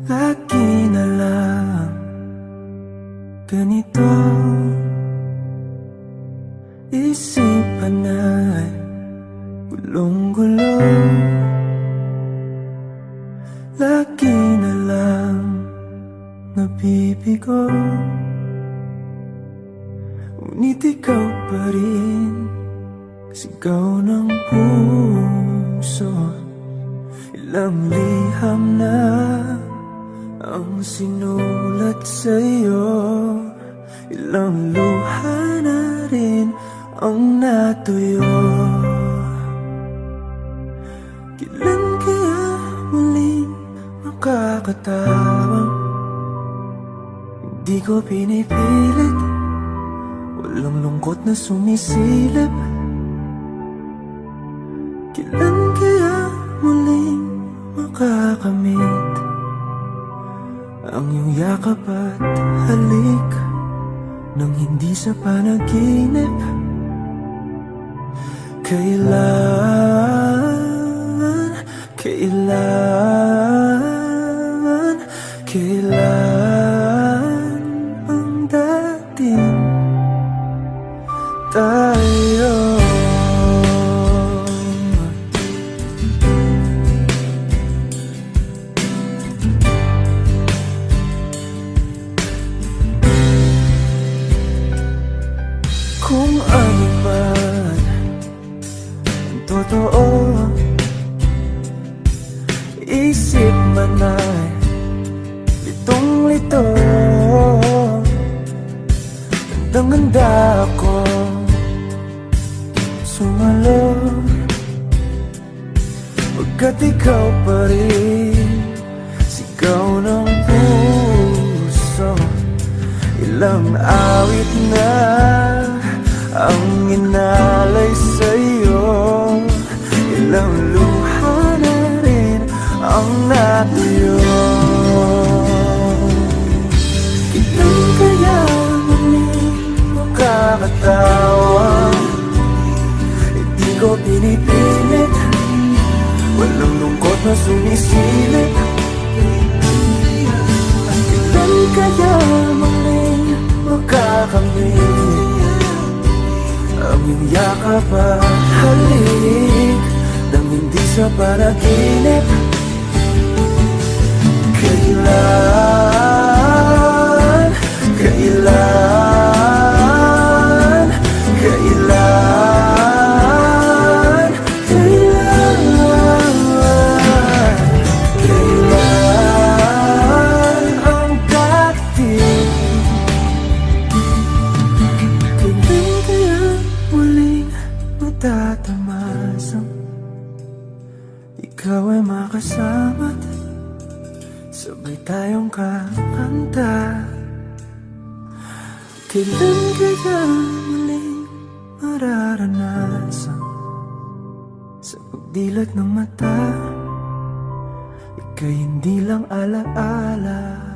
Lagi na lang ganito, isipan ay gulong-gulo. Lagi na lang nabibigo, ngunit ikaw pa rin sigaw ng puso. Ilang liham na ang sinulat sa'yo, ilang luha na rin ang natuyo. Kailan kaya muling makakatawang hindi ko pinipilit, walang lungkot na sumisilip? Kailan kaya muling makakamit ang iyong yakap at halik nang hindi sa panaginip? Kailan, kailan, kailan ang dating tayo? Kung ano man ang totoo, isip man ay litong-lito. Handang-handa ako sumalo, pagkat ikaw pa rin sigaw ng puso. Ilang awit na ang inalay sa'yo, ilang luha na rin ang natuyo. Kailan kaya muling makakatawa? Hindi ko pinipilit, walang lungkot na sumisilip. Kailan kaya muling makakamit ang iyong yakap at halik nang hindi sa panaginip? Kailan, kailan, kailan, kailan, kailan ang dating? Kailan kaya muling matatamasang ikaw ay makasama't sabay tayong kakanta? Kailan kaya muling mararanasan sa pagdilat ng mata ika'y hindi lang alaala?